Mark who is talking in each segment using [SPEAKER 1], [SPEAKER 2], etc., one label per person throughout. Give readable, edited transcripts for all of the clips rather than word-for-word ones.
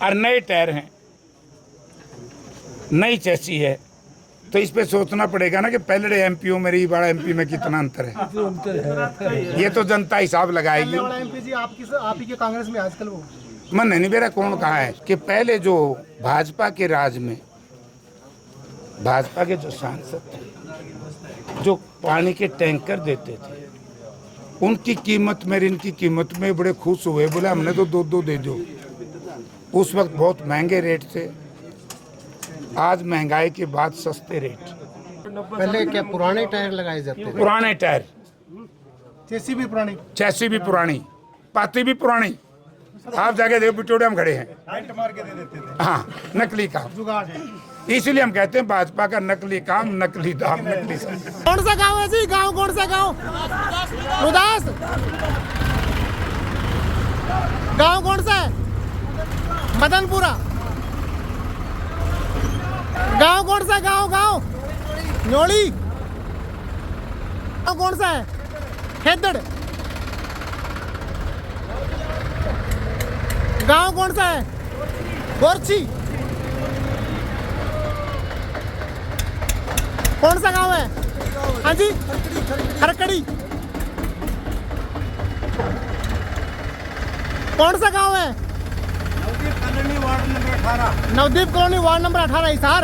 [SPEAKER 1] और नए टायर हैं, नई चैसी है, तो इस पे सोचना पड़ेगा ना कि पहले एमपी में रही बड़ा एमपी में कितना अंतर है। ये तो जनता हिसाब लगाएगी।
[SPEAKER 2] एमपी जी आप ही के कांग्रेस में आजकल वो
[SPEAKER 1] मन नहीं मेरा कौन कहा है कि पहले जो भाजपा के राज में भाजपा के जो सांसद थे जो पानी के टैंकर देते थे, उनकी कीमत में इनकी कीमत में बड़े खुश हुए, बोले हमने तो दो दे दो। उस वक्त बहुत महंगे रेट थे, आज महंगाई के बाद सस्ते रेट।
[SPEAKER 2] पहले क्या पुराने टायर लगाए जाते थे?
[SPEAKER 1] पुराने टायर,
[SPEAKER 2] चेसी भी पुरानी,
[SPEAKER 1] पाती भी पुरानी। आप जाके देखो पिटोड़े हम खड़े हैं,
[SPEAKER 2] मार के दे देते थे।
[SPEAKER 1] हाँ, नकली काम जुगाड़ है। इसलिए हम कहते हैं भाजपा का नकली काम, नकली दाम, नकली।
[SPEAKER 2] कौन सा गांव है जी? गांव कौन सा गांव? रुदास गांव कौन सा है? मदनपुरा गांव कौन सा? गांव न्योली गांव कौन सा है? खेदड़ गांव कौन सा है? गोरछी कौन सा गांव है? हाँ जी, खरकड़ी कौन सा गांव है? Navdeep colony ward number 18 Hisar.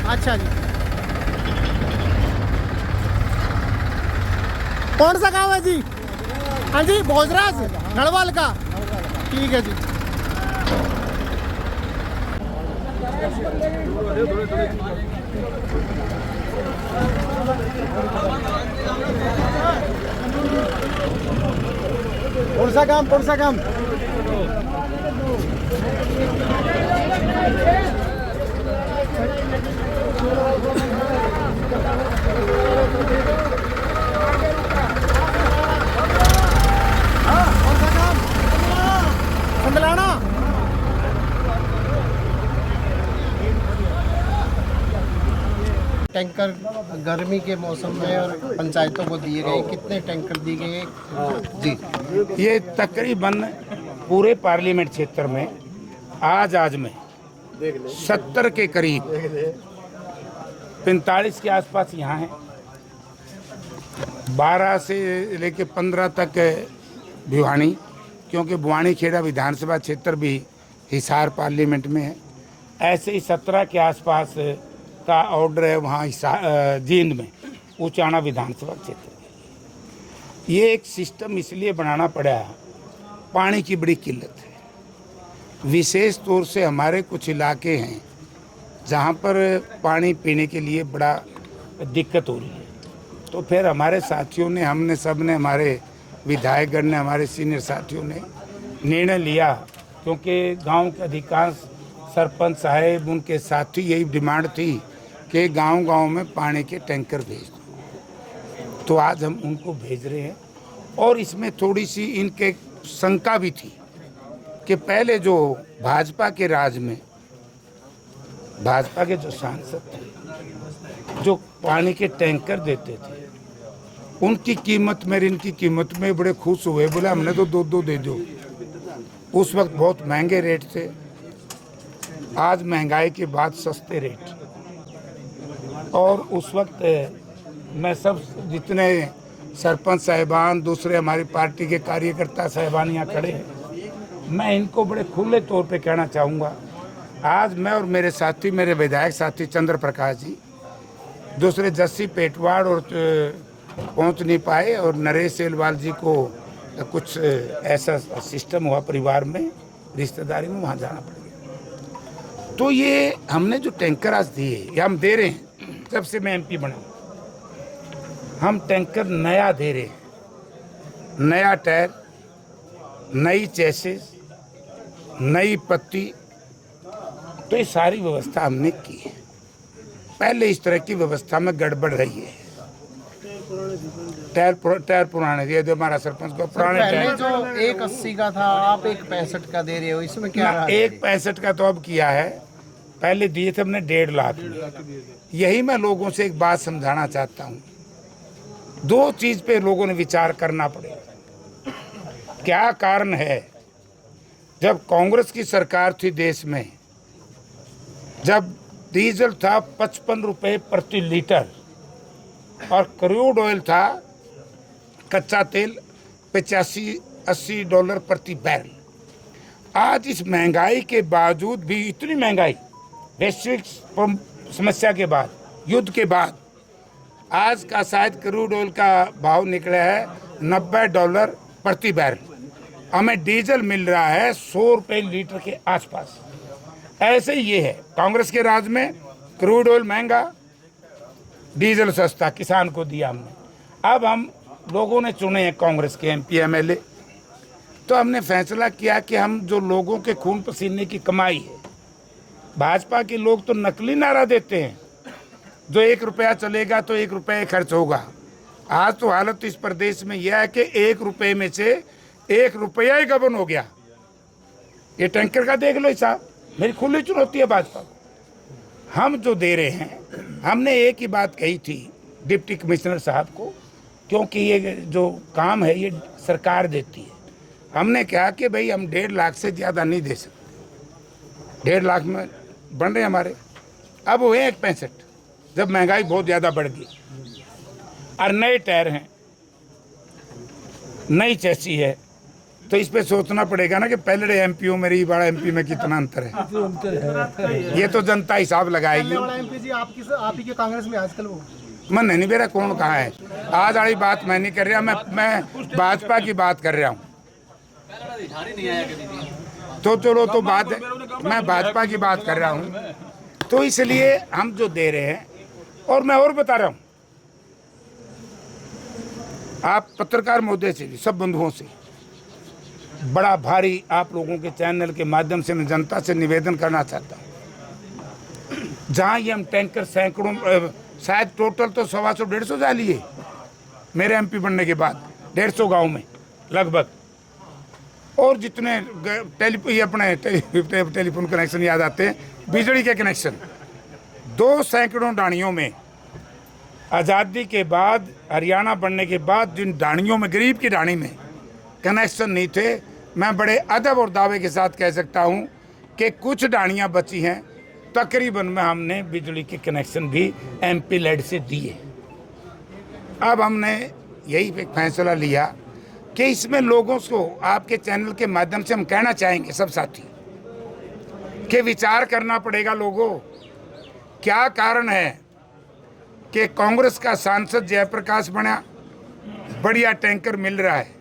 [SPEAKER 2] अच्छा जी, कौन सा गांव है जी? हाँ जी, भोजराज नड़वाल का। ठीक है जी। कौन सा काम? संदलाना टैंकर गर्मी के मौसम में और पंचायतों को दिए गए, कितने टैंकर दिए गए जी?
[SPEAKER 1] ये तकरीबन पूरे पार्लियामेंट क्षेत्र में आज में 70 के करीब, 45 के आसपास यहाँ हैं, 12 से लेके 15 तक भिवानी, क्योंकि बुआनी खेड़ा विधानसभा क्षेत्र भी हिसार पार्लियामेंट में है। ऐसे ही 17 के आसपास का ऑर्डर है वहाँ जींद में, उचाना विधानसभा क्षेत्र। ये एक सिस्टम इसलिए बनाना पड़ा, पानी की बड़ी किल्लत है। विशेष तौर से हमारे कुछ इलाके हैं जहाँ पर पानी पीने के लिए बड़ा दिक्कत हो रही है। तो फिर हमारे साथियों ने, हमने सब ने, हमारे विधायकगण ने, हमारे सीनियर साथियों ने निर्णय लिया, क्योंकि गांव के अधिकांश सरपंच साहेब, उनके साथी, यही डिमांड थी कि गांव-गांव में पानी के टैंकर भेज दो। तो आज हम उनको भेज रहे हैं। और इसमें थोड़ी सी इनके शंका भी थी कि पहले जो भाजपा के राज में भाजपा के जो सांसद थे जो पानी के टैंकर देते थे, उनकी कीमत में इनकी कीमत में बड़े खुश हुए, बोले हमने तो दो दे दो। उस वक्त बहुत महंगे रेट थे, आज महंगाई के बाद सस्ते रेट। और उस वक्त मैं सब जितने सरपंच साहिबान, दूसरे हमारी पार्टी के कार्यकर्ता साहिबान यहाँ खड़े हैं, मैं इनको बड़े खुले तौर पे कहना चाहूँगा, आज मैं और मेरे साथी, मेरे विधायक साथी चंद्र प्रकाश जी, दूसरे जस्सी पेटवाड़ और पहुँच नहीं पाए, और नरेश सेलवाल जी को कुछ ऐसा सिस्टम हुआ परिवार में, रिश्तेदारी में, वहाँ जाना पड़ेगा। तो ये हमने जो टैंकर आज दिए, ये हम दे रहे हैं जब से मैं एमपी बना, हम टैंकर नया दे रहे हैं। नया टायर, नई चैसेस, नई पत्ती, तो ये सारी व्यवस्था हमने की है। पहले इस तरह की व्यवस्था में गड़बड़ रही है। टायर पुराने दिए, जो हमारा सरपंच को पुराने टायर
[SPEAKER 2] जो 180 का था, आप 165 का दे रहे हो, इसमें क्या रहा?
[SPEAKER 1] 165 का तो अब किया है, पहले दिए थे हमने 1.5 लाख में। यही मैं लोगों से एक बात समझाना चाहता हूँ, दो चीज पे लोगों ने विचार करना पड़ेगा। क्या कारण है जब कांग्रेस की सरकार थी देश में, जब डीजल था 55 रुपये प्रति लीटर और क्रूड ऑयल था, कच्चा तेल 85-80 डॉलर प्रति बैरल। आज इस महंगाई के बावजूद भी, इतनी महंगाई वैश्विक समस्या के बाद, युद्ध के बाद, आज का शायद क्रूड ऑयल का भाव निकला है 90 डॉलर प्रति बैरल। हमें डीजल मिल रहा है 100 रुपये लीटर के आसपास। ऐसे ही ये है, कांग्रेस के राज में क्रूड ऑयल महंगा, डीजल सस्ता, किसान को दिया हमने। अब हम लोगों ने चुने हैं कांग्रेस के MP MLA, तो हमने फैसला किया कि हम जो लोगों के खून पसीने की कमाई है, भाजपा के लोग तो नकली नारा देते हैं, जो 1 रुपया चलेगा तो 1 रुपये खर्च होगा। आज तो हालत इस प्रदेश में यह है कि 1 रुपये में से 1 रुपया ही गबन हो गया। ये टैंकर का देख लो हिसाब। मेरी खुली चुनौती है भाजपा को। हम जो दे रहे हैं, हमने एक ही बात कही थी डिप्टी कमिश्नर साहब को, क्योंकि ये जो काम है ये सरकार देती है। हमने कहा कि भाई हम 1.5 लाख से ज़्यादा नहीं दे सकते। 1.5 लाख में बन रहे हमारे, अब हुए 1.65, जब महंगाई बहुत ज़्यादा बढ़ गई। और नए टायर हैं, नई चैसी है, तो इस पे सोचना पड़ेगा ना कि पहले MP में मेरी बड़ा MP में कितना अंतर है। ये तो जनता हिसाब लगाएगी।
[SPEAKER 2] MP जी आप ही के कांग्रेस में आजकल वो
[SPEAKER 1] मन नहीं मेरा कौन कहा है। आज वाली बात मैं नहीं कर रहा, मैं भाजपा की बात कर रहा हूँ। तो चलो तो बात है, मैं भाजपा की बात कर रहा हूँ। तो इसलिए हम जो दे रहे हैं, और मैं और बता रहा हूँ, आप पत्रकार महोदय से भी, सब बंधुओं से बड़ा भारी आप लोगों के चैनल के माध्यम से मैं जनता से निवेदन करना चाहता हूँ। जहाँ ये हम टैंकर सैकड़ों, शायद टोटल तो 125-150 जा लिए मेरे MP बनने के बाद, 150 गांव में लगभग। और जितने टेलीफोन कनेक्शन याद आते हैं, बिजली के कनेक्शन 2 सैकड़ों डाणियों में, आज़ादी के बाद, हरियाणा बनने के बाद, जिन डाणियों में, गरीब की डाणी में कनेक्शन नहीं थे, मैं बड़े अदब और दावे के साथ कह सकता हूं कि कुछ डाणियां बची हैं, तकरीबन में हमने बिजली के कनेक्शन भी MP लेड से दिए। अब हमने यही एक फैसला लिया कि इसमें लोगों को आपके चैनल के माध्यम से हम कहना चाहेंगे, सब साथी, कि विचार करना पड़ेगा लोगों। क्या कारण है कि कांग्रेस का सांसद जयप्रकाश बना, बढ़िया टैंकर मिल रहा है,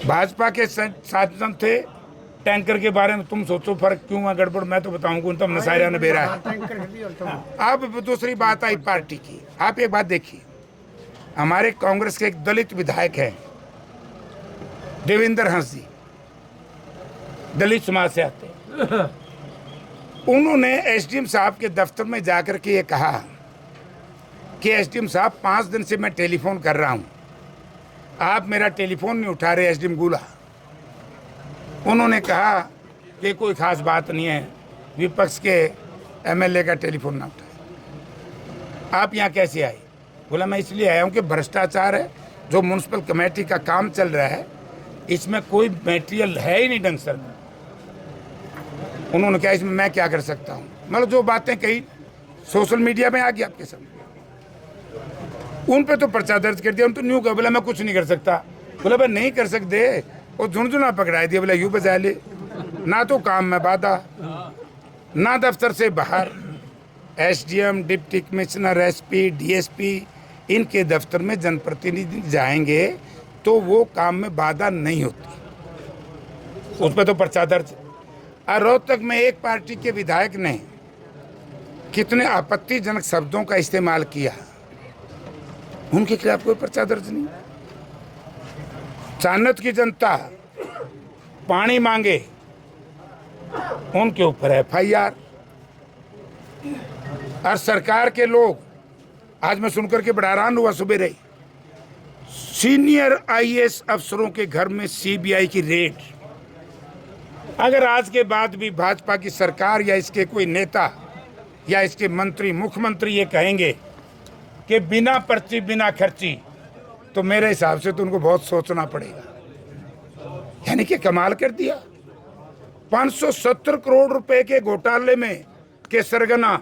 [SPEAKER 1] भाजपा के सांसद थे, टैंकर के बारे में तुम सोचो फर्क क्यों है, गड़बड़ मैं तो बताऊंगा, तो नसायरा ने बेरा है। अब दूसरी बात आई पार्टी की। आप एक बात देखिए, हमारे कांग्रेस के एक दलित विधायक हैं देवेंद्र हंस जी, दलित समाज से आते हैं। उन्होंने SDM साहब के दफ्तर में जाकर के ये कहा कि SDM साहब 5 दिन से मैं टेलीफोन कर रहा हूँ, आप मेरा टेलीफोन नहीं उठा रहे। SDM गुला, उन्होंने कहा कि कोई खास बात नहीं है, विपक्ष के MLA का टेलीफोन ना उठाए। आप यहाँ कैसे आए? बोला मैं इसलिए आया हूँ कि भ्रष्टाचार है, जो म्यूनसिपल कमेटी का काम चल रहा है, इसमें कोई मटेरियल है ही नहीं ढंग से। उन्होंने कहा इसमें मैं क्या कर सकता हूँ? मतलब जो बातें कही सोशल मीडिया में आ गई आपके सामने, उन पे तो पर्चा दर्ज कर दिया। उन तो न्यू कहा, बोला मैं कुछ नहीं कर सकता। बोला भाई नहीं कर सकते, वो झुनझुना पकड़ा दिया, बोला यूँ बजा ले। ना तो काम में बाधा, ना दफ्तर से बाहर। SDM, deputy commissioner, SP, DSP, इनके दफ्तर में जनप्रतिनिधि जाएंगे तो वो काम में बाधा नहीं होती, उस पर तो पर्चा दर्ज। और रोहतक में एक पार्टी के विधायक ने कितने आपत्तिजनक शब्दों का इस्तेमाल किया, उनके खिलाफ कोई पर्चा दर्ज नहीं। चाणत की जनता पानी मांगे, उनके ऊपर FIR। और सरकार के लोग, आज मैं सुनकर के बड़ा हैरान हुआ सुबह, सीनियर IAS अफसरों के घर में CBI की रेड। अगर आज के बाद भी भाजपा की सरकार या इसके कोई नेता या इसके मंत्री, मुख्यमंत्री ये कहेंगे कि बिना पर्ची बिना खर्ची, तो मेरे हिसाब से तो उनको बहुत सोचना पड़ेगा। यानी कि कमाल कर दिया। 570 करोड़ रुपए के घोटाले में के सरगना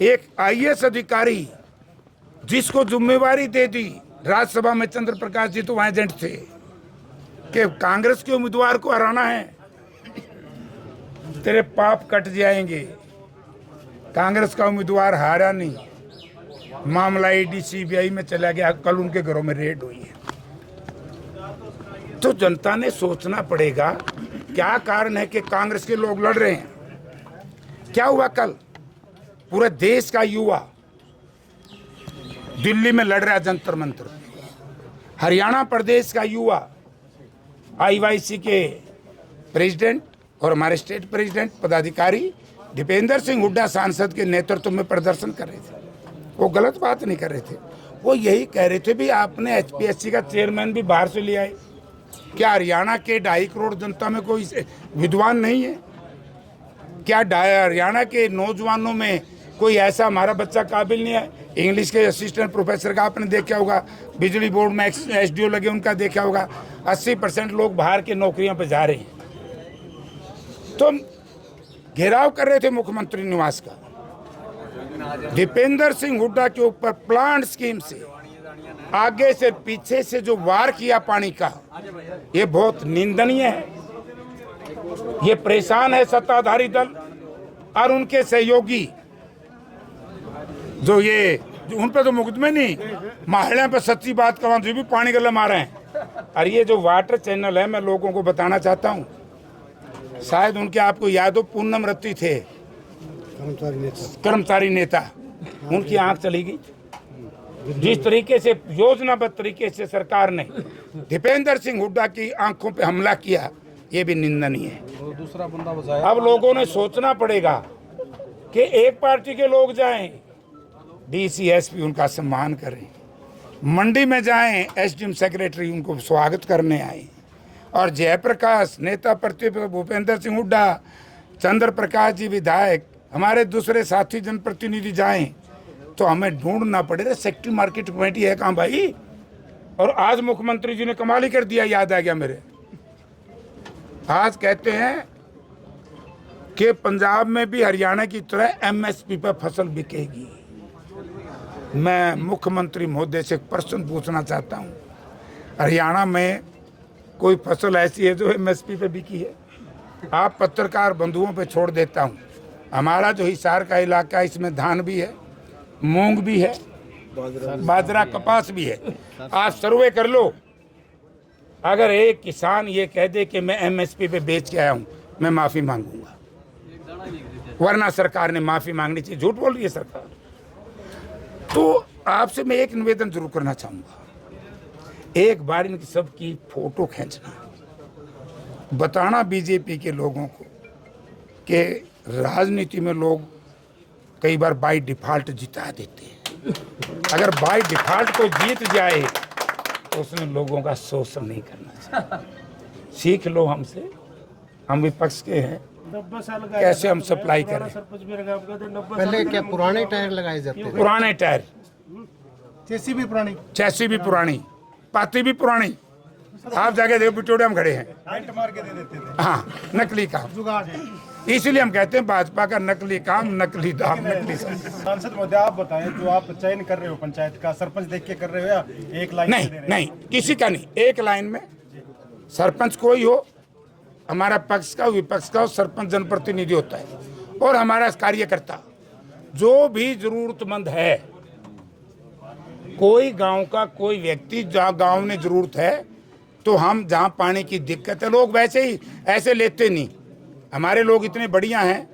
[SPEAKER 1] एक आईएएस अधिकारी जिसको जिम्मेवारी दे दी राज्यसभा में, चंद्र प्रकाश जी तो वहां एजेंट थे, कि कांग्रेस के उम्मीदवार को हराना है, तेरे पाप कट जाएंगे। कांग्रेस का उम्मीदवार हारा नहीं, मामला ईडी सीबीआई में चला गया, कल उनके घरों में रेड हुई है। तो जनता ने सोचना पड़ेगा क्या कारण है कि कांग्रेस के लोग लड़ रहे हैं। क्या हुआ कल? पूरे देश का युवा दिल्ली में लड़ रहा है जंतर मंतर। हरियाणा प्रदेश का युवा आईवाईसी के प्रेसिडेंट और हमारे स्टेट प्रेसिडेंट पदाधिकारी दीपेंद्र सिंह हुड्डा सांसद के नेतृत्व में प्रदर्शन कर रहे थे। वो गलत बात नहीं कर रहे थे, वो यही कह रहे थे भी आपने एचपीएससी का चेयरमैन भी बाहर से ले आए। क्या हरियाणा के 2.5 करोड़ जनता में कोई विद्वान नहीं है? क्या हरियाणा के नौजवानों में कोई ऐसा हमारा बच्चा काबिल नहीं है? इंग्लिश के असिस्टेंट प्रोफेसर का आपने देखा होगा, बिजली बोर्ड में एसडीओ लगे उनका देखा होगा। 80% लोग बाहर के नौकरियों पर जा रहे हैं। तो घेराव कर रहे थे मुख्यमंत्री निवास का। दीपेंद्र सिंह हुड्डा के ऊपर प्लांट स्कीम से आगे से पीछे से जो वार किया पानी का, ये बहुत निंदनीय है। ये परेशान है सत्ताधारी दल और उनके सहयोगी, जो उन पर तो मुकदमे नहीं, महिला पर सच्ची बात करवा भी पानी गले मारे हैं। और ये जो वाटर चैनल है, मैं लोगों को बताना चाहता हूँ, शायद उनके आपको याद हो, पूनम रत्ती थे कर्मचारी नेता, उनकी आंख चली गई। जिस तरीके से योजनाबद्ध तरीके से सरकार ने दीपेंद्र सिंह हुड्डा की आंखों पे हमला किया, ये भी निंदनीय है।
[SPEAKER 2] दूसरा बंदा बचाया।
[SPEAKER 1] अब लोगों ने सोचना पड़ेगा कि एक पार्टी के लोग जाएं, डीसी एसपी उनका सम्मान करें, मंडी में जाएं, एसडीएम सेक्रेटरी उनको स्वागत करने आए, और जयप्रकाश नेता प्रतिपक्ष भूपेंद्र सिंह हुड्डा, चंद्र प्रकाश जी विधायक, हमारे दूसरे साथी जनप्रतिनिधि जाएं, तो हमें ढूंढना पड़ेगा सेक्टर मार्केट कमेटी है कहाँ भाई। और आज मुख्यमंत्री जी ने कमाल ही कर दिया, याद आ गया मेरे। आज कहते हैं कि पंजाब में भी हरियाणा की तरह एमएसपी पर फसल बिकेगी। मैं मुख्यमंत्री महोदय से एक प्रश्न पूछना चाहता हूं, हरियाणा में कोई फसल ऐसी है जो एमएसपी पे बिकी है? आप पत्रकार बंधुओं पे छोड़ देता हूं, हमारा जो हिसार का इलाका है, इसमें धान भी है, मूंग भी है, बाजरा कपास भी है। आज सर्वे कर लो, अगर एक किसान ये कह दे कि मैं एमएसपी पे बेच के आया हूं, मैं माफी मांगूंगा, वरना सरकार ने माफी मांगनी चाहिए। झूठ बोल रही है सरकार। तो आपसे मैं एक निवेदन जरूर करना चाहूंगा, एक बार इनकी सबकी फोटो खींचना, बताना बीजेपी के लोगों को कि राजनीति में लोग कई बार बाय डिफॉल्ट जिता देते हैं। अगर बाय डिफॉल्ट को जीत जाए तो उसमें लोगों का शोषण नहीं करना चाहिए। सीख लो हमसे, हम विपक्ष के हैं, कैसे हम सप्लाई करें।
[SPEAKER 2] पहले क्या पुराने टायर लगाए जाते थे?
[SPEAKER 1] पुराने टायर,
[SPEAKER 2] चेसी भी पुरानी,
[SPEAKER 1] चैसी भी पुरानी, पाती भी पुरानी। आप जाके देखो बिटोड़िया में खड़े हैं,
[SPEAKER 2] मार के दे देते थे।
[SPEAKER 1] हाँ, नकली काम। इसलिए हम कहते हैं भाजपा का नकली काम, नकली दाम, नकली
[SPEAKER 3] सांसद महोदय, आप बताएं, जो आप चयन कर रहे हो पंचायत का, सरपंच देख के कर रहे हो या एक लाइन
[SPEAKER 1] नहीं, नहीं, किसी का नहीं, एक लाइन में सरपंच कोई हो, हमारा पक्ष का विपक्ष का सरपंच जनप्रतिनिधि होता है, और हमारा कार्यकर्ता जो भी जरूरतमंद है, कोई गांव का कोई व्यक्ति जहाँ गांव में जरूरत है, तो हम जहाँ पानी की दिक्कत है, लोग वैसे ही ऐसे लेते नहीं। हमारे लोग इतने बढ़िया हैं,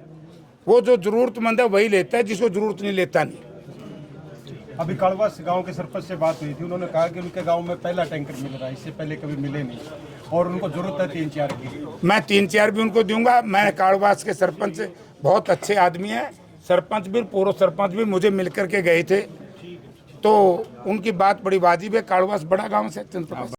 [SPEAKER 1] वो जो जरूरतमंद है वही लेता है, जिसको जरूरत नहीं लेता नहीं।
[SPEAKER 3] अभी काड़वास गांव के सरपंच से बात हुई थी, उन्होंने कहा कि उनके गांव में पहला टैंकर मिल रहा है, इससे पहले कभी मिले नहीं, और उनको जरूरत है 3-4 की।
[SPEAKER 1] मैं 3-4 भी उनको दूंगा। मैं काड़वास के सरपंच बहुत अच्छे आदमी हैं, सरपंच भी पूर्व सरपंच भी मुझे मिल करके गए थे, तो उनकी बात बड़ी वाजिब है। काड़वास बड़ा गाँव से चंद्रप्रकाश।